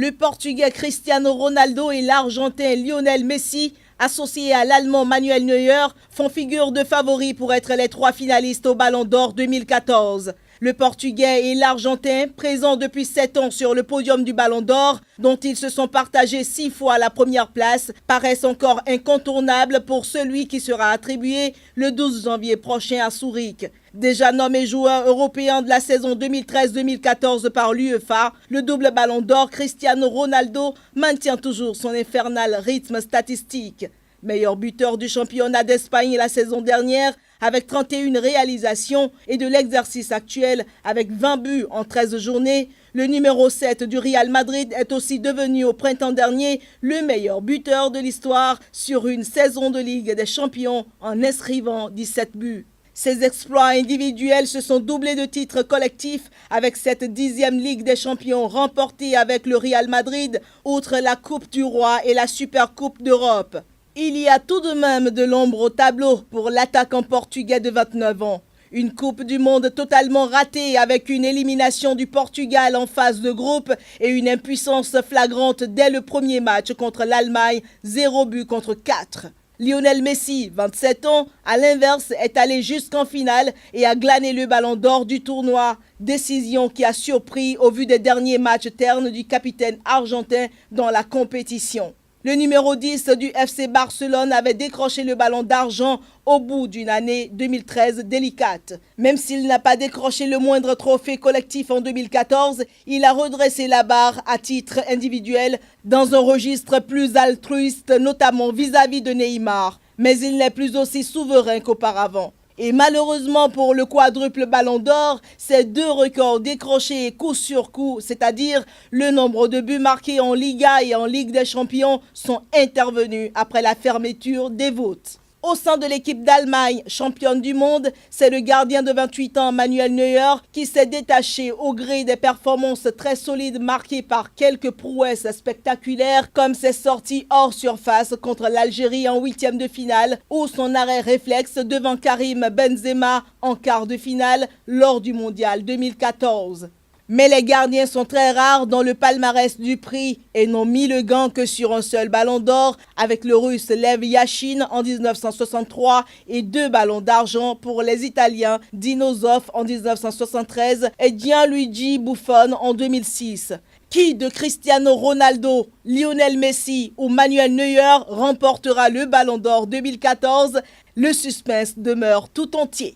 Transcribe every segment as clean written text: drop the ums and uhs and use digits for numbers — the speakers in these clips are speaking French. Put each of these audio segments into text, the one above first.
Le Portugais Cristiano Ronaldo et l'Argentin Lionel Messi, associés à l'Allemand Manuel Neuer, font figure de favoris pour être les 3 finalistes au Ballon d'Or 2014. Le Portugais et l'Argentin, présents depuis 7 ans sur le podium du Ballon d'Or, dont ils se sont partagés 6 fois la première place, paraissent encore incontournables pour celui qui sera attribué le 12 janvier prochain à Zurich. Déjà nommé joueur européen de la saison 2013-2014 par l'UEFA, le double Ballon d'Or Cristiano Ronaldo maintient toujours son infernal rythme statistique. Meilleur buteur du championnat d'Espagne la saison dernière avec 31 réalisations et de l'exercice actuel avec 20 buts en 13 journées, le numéro 7 du Real Madrid est aussi devenu au printemps dernier le meilleur buteur de l'histoire sur une saison de Ligue des Champions en inscrivant 17 buts. Ces exploits individuels se sont doublés de titres collectifs avec cette 10e Ligue des Champions remportée avec le Real Madrid, outre la Coupe du Roi et la Supercoupe d'Europe. Il y a tout de même de l'ombre au tableau pour l'attaquant portugais de 29 ans. Une Coupe du Monde totalement ratée avec une élimination du Portugal en phase de groupe et une impuissance flagrante dès le premier match contre l'Allemagne, 0 but contre 4. Lionel Messi, 27 ans, à l'inverse, est allé jusqu'en finale et a glané le Ballon d'Or du tournoi. Décision qui a surpris au vu des derniers matchs ternes du capitaine argentin dans la compétition. Le numéro 10 du FC Barcelone avait décroché le ballon d'argent au bout d'une année 2013 délicate. Même s'il n'a pas décroché le moindre trophée collectif en 2014, il a redressé la barre à titre individuel dans un registre plus altruiste, notamment vis-à-vis de Neymar. Mais il n'est plus aussi souverain qu'auparavant. Et malheureusement pour le quadruple Ballon d'Or, ces 2 records décrochés coup sur coup, c'est-à-dire le nombre de buts marqués en Liga et en Ligue des Champions, sont intervenus après la fermeture des votes. Au sein de l'équipe d'Allemagne, championne du monde, c'est le gardien de 28 ans Manuel Neuer qui s'est détaché au gré des performances très solides marquées par quelques prouesses spectaculaires comme ses sorties hors surface contre l'Algérie en 8e de finale ou son arrêt réflexe devant Karim Benzema en quart de finale lors du Mondial 2014. Mais les gardiens sont très rares dans le palmarès du prix et n'ont mis le gant que sur un seul ballon d'or avec le russe Lev Yashin en 1963 et 2 ballons d'argent pour les Italiens Dino Zoff en 1973 et Gianluigi Buffon en 2006. Qui de Cristiano Ronaldo, Lionel Messi ou Manuel Neuer remportera le ballon d'or 2014? Le suspense demeure tout entier.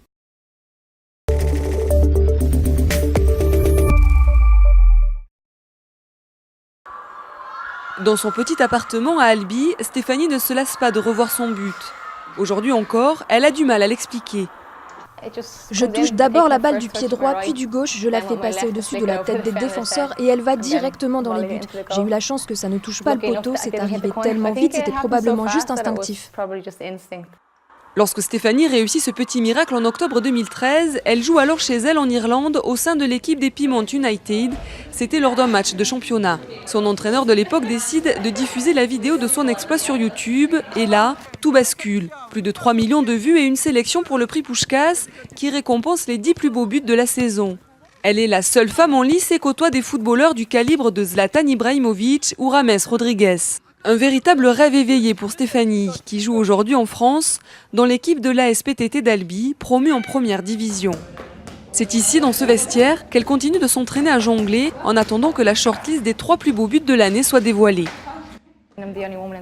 Dans son petit appartement à Albi, Stéphanie ne se lasse pas de revoir son but. Aujourd'hui encore, elle a du mal à l'expliquer. Je touche d'abord la balle du pied droit, puis du gauche, je la fais passer au-dessus de la tête des défenseurs et elle va directement dans les buts. J'ai eu la chance que ça ne touche pas le poteau, c'est arrivé tellement vite, c'était probablement juste instinctif. Lorsque Stéphanie réussit ce petit miracle en octobre 2013, elle joue alors chez elle en Irlande au sein de l'équipe des Peamount United. C'était lors d'un match de championnat. Son entraîneur de l'époque décide de diffuser la vidéo de son exploit sur YouTube. Et là, tout bascule. Plus de 3 millions de vues et une sélection pour le prix Puskás qui récompense les 10 plus beaux buts de la saison. Elle est la seule femme en lice et côtoie des footballeurs du calibre de Zlatan Ibrahimovic ou James Rodriguez. Un véritable rêve éveillé pour Stéphanie, qui joue aujourd'hui en France dans l'équipe de l'ASPTT d'Albi, promue en première division. C'est ici, dans ce vestiaire, qu'elle continue de s'entraîner à jongler en attendant que la shortlist des 3 plus beaux buts de l'année soit dévoilée.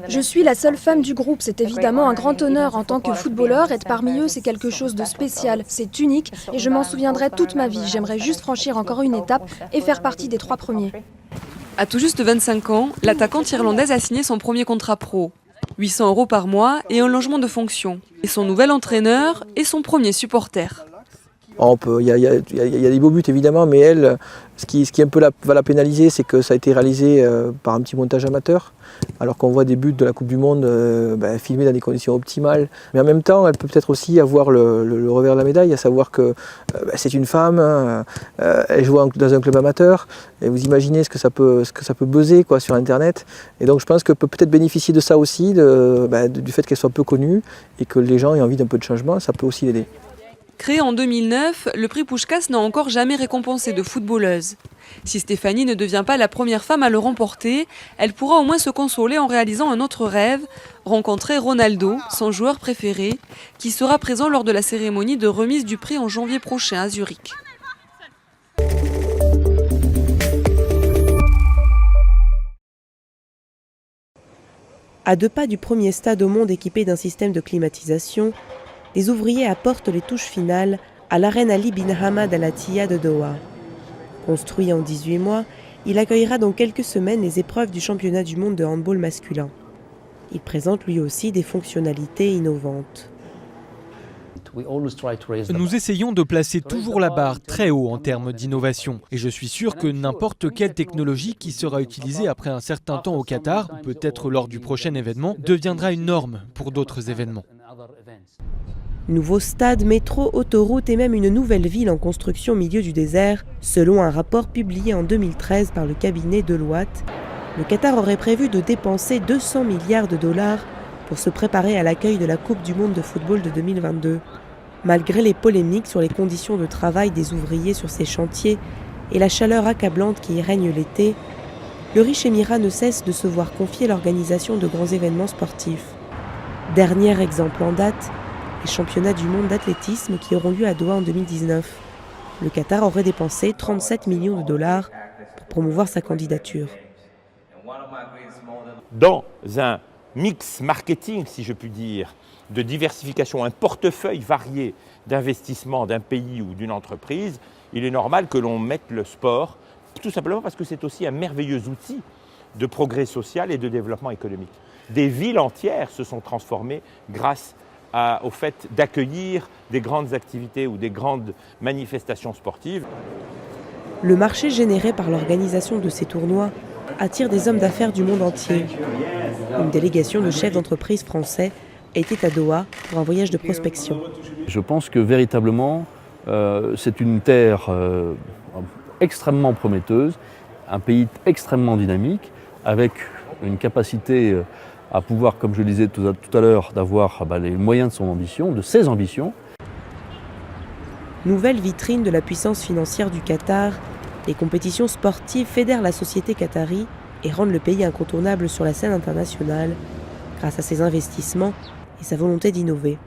Je suis la seule femme du groupe, c'est évidemment un grand honneur en tant que footballeur. Être parmi eux, c'est quelque chose de spécial, c'est unique et je m'en souviendrai toute ma vie. J'aimerais juste franchir encore une étape et faire partie des 3 premiers. À tout juste 25 ans, l'attaquante irlandaise a signé son premier contrat pro. 800 € par mois et un logement de fonction. Et son nouvel entraîneur est son premier supporter. Il y a des beaux buts évidemment, mais elle, ce qui un peu va la pénaliser, c'est que ça a été réalisé par un petit montage amateur, alors qu'on voit des buts de la Coupe du Monde filmés dans des conditions optimales. Mais en même temps, elle peut peut-être aussi avoir le revers de la médaille, à savoir que c'est une femme, elle joue dans un club amateur, et vous imaginez ce que ça peut buzzer quoi, sur Internet. Et donc je pense qu'elle peut peut-être bénéficier de ça aussi, du fait qu'elle soit peu connue, et que les gens aient envie d'un peu de changement, ça peut aussi l'aider. Créé en 2009, le prix Puskás n'a encore jamais récompensé de footballeuse. Si Stéphanie ne devient pas la première femme à le remporter, elle pourra au moins se consoler en réalisant un autre rêve, rencontrer Ronaldo, son joueur préféré, qui sera présent lors de la cérémonie de remise du prix en janvier prochain à Zurich. À 2 pas du premier stade au monde équipé d'un système de climatisation, les ouvriers apportent les touches finales à l'Arène Ali bin Hamad Al Attiyah de Doha. Construit en 18 mois, il accueillera dans quelques semaines les épreuves du championnat du monde de handball masculin. Il présente lui aussi des fonctionnalités innovantes. Nous essayons de placer toujours la barre très haut en termes d'innovation. Et je suis sûr que n'importe quelle technologie qui sera utilisée après un certain temps au Qatar, ou peut-être lors du prochain événement, deviendra une norme pour d'autres événements. Nouveau stade, métro, autoroute et même une nouvelle ville en construction au milieu du désert. Selon un rapport publié en 2013 par le cabinet Deloitte, le Qatar aurait prévu de dépenser 200 milliards de dollars pour se préparer à l'accueil de la Coupe du monde de football de 2022. Malgré les polémiques sur les conditions de travail des ouvriers sur ces chantiers et la chaleur accablante qui y règne l'été, le riche émirat ne cesse de se voir confier l'organisation de grands événements sportifs. Dernier exemple en date, les championnats du monde d'athlétisme qui auront lieu à Doha en 2019. Le Qatar aurait dépensé 37 millions de dollars pour promouvoir sa candidature. Dans un mix marketing, si je puis dire, de diversification, un portefeuille varié d'investissement d'un pays ou d'une entreprise, il est normal que l'on mette le sport, tout simplement parce que c'est aussi un merveilleux outil de progrès social et de développement économique. Des villes entières se sont transformées grâce au fait d'accueillir des grandes activités ou des grandes manifestations sportives. Le marché généré par l'organisation de ces tournois attire des hommes d'affaires du monde entier. Une délégation de chefs d'entreprise français était à Doha pour un voyage de prospection. Je pense que véritablement, c'est une terre extrêmement prometteuse, un pays extrêmement dynamique, avec une capacité à pouvoir, comme je le disais tout à l'heure, d'avoir les moyens de son ambition, de ses ambitions. Nouvelle vitrine de la puissance financière du Qatar, les compétitions sportives fédèrent la société qatari et rendent le pays incontournable sur la scène internationale grâce à ses investissements et sa volonté d'innover.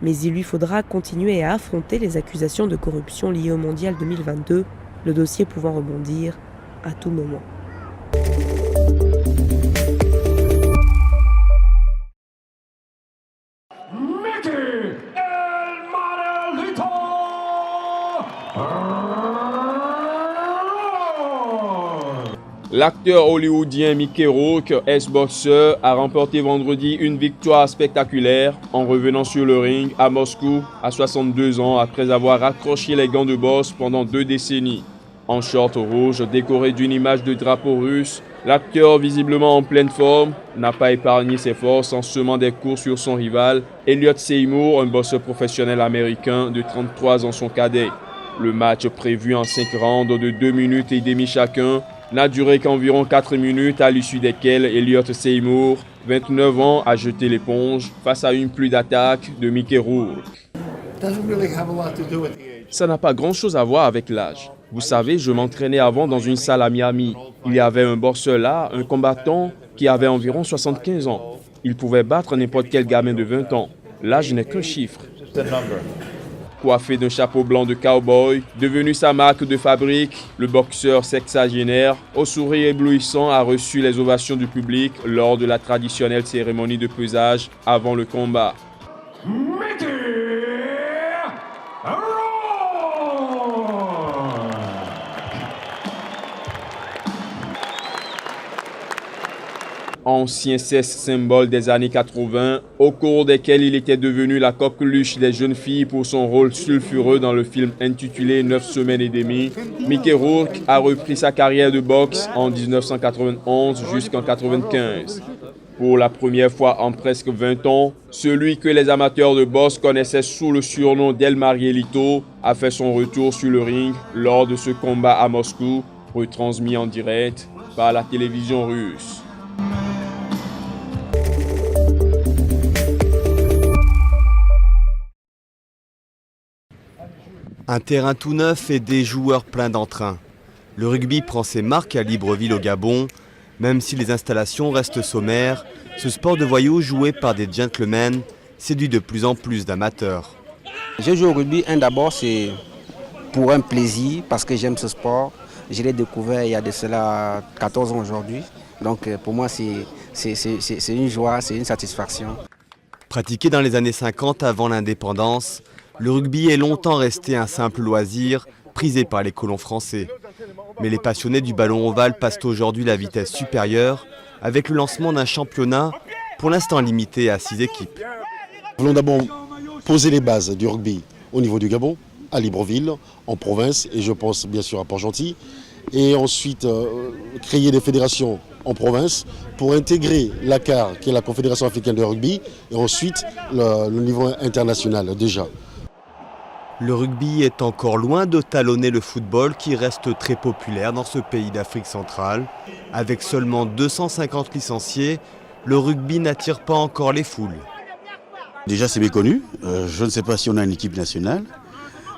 Mais il lui faudra continuer à affronter les accusations de corruption liées au Mondial 2022, le dossier pouvant rebondir à tout moment. L'acteur hollywoodien Mickey Rourke, ex-boxeur, a remporté vendredi une victoire spectaculaire en revenant sur le ring à Moscou à 62 ans après avoir accroché les gants de boxe pendant 2 décennies. En short rouge décoré d'une image de drapeau russe, l'acteur visiblement en pleine forme n'a pas épargné ses forces en semant des coups sur son rival, Elliott Seymour, un boxeur professionnel américain de 33 ans son cadet. Le match prévu en 5 rounds de 2 minutes et demie chacun n'a duré qu'environ 4 minutes, à l'issue desquelles Elliott Seymour, 29 ans, a jeté l'éponge face à une pluie d'attaques de Mickey Rourke. Ça n'a pas grand-chose à voir avec l'âge. Vous savez, je m'entraînais avant dans une salle à Miami. Il y avait un boxeur là, un combattant qui avait environ 75 ans. Il pouvait battre n'importe quel gamin de 20 ans. L'âge n'est qu'un chiffre. Coiffé d'un chapeau blanc de cow-boy, devenu sa marque de fabrique, le boxeur sexagénaire, au sourire éblouissant, a reçu les ovations du public lors de la traditionnelle cérémonie de pesage avant le combat. Ancien sexe symbole des années 80, au cours desquels il était devenu la coqueluche des jeunes filles pour son rôle sulfureux dans le film intitulé 9 semaines et demie, Mickey Rourke a repris sa carrière de boxe en 1991 jusqu'en 1995. Pour la première fois en presque 20 ans, celui que les amateurs de boxe connaissaient sous le surnom d'El Marielito a fait son retour sur le ring lors de ce combat à Moscou, retransmis en direct par la télévision russe. Un terrain tout neuf et des joueurs pleins d'entrain. Le rugby prend ses marques à Libreville au Gabon. Même si les installations restent sommaires, ce sport de voyous joué par des gentlemen séduit de plus en plus d'amateurs. J'ai joué au rugby, d'abord c'est pour un plaisir, parce que j'aime ce sport. Je l'ai découvert il y a de cela 14 ans aujourd'hui. Donc pour moi c'est une joie, c'est une satisfaction. Pratiqué dans les années 50 avant l'indépendance, le rugby est longtemps resté un simple loisir prisé par les colons français. Mais les passionnés du ballon ovale passent aujourd'hui la vitesse supérieure avec le lancement d'un championnat pour l'instant limité à 6 équipes. Nous voulons d'abord poser les bases du rugby au niveau du Gabon, à Libreville, en province, et je pense bien sûr à Port-Gentil. Et ensuite créer des fédérations en province pour intégrer l'ACAR, qui est la Confédération africaine de rugby, et ensuite le niveau international déjà. Le rugby est encore loin de talonner le football qui reste très populaire dans ce pays d'Afrique centrale. Avec seulement 250 licenciés, le rugby n'attire pas encore les foules. Déjà c'est méconnu, je ne sais pas si on a une équipe nationale,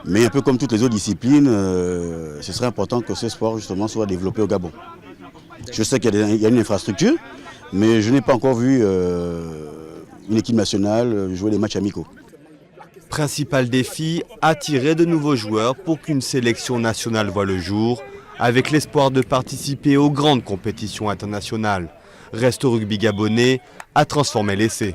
mais un peu comme toutes les autres disciplines, ce serait important que ce sport justement soit développé au Gabon. Je sais qu'il y a une infrastructure, mais je n'ai pas encore vu une équipe nationale jouer des matchs amicaux. Principal défi, attirer de nouveaux joueurs pour qu'une sélection nationale voie le jour, avec l'espoir de participer aux grandes compétitions internationales. Reste au rugby gabonais à transformer l'essai.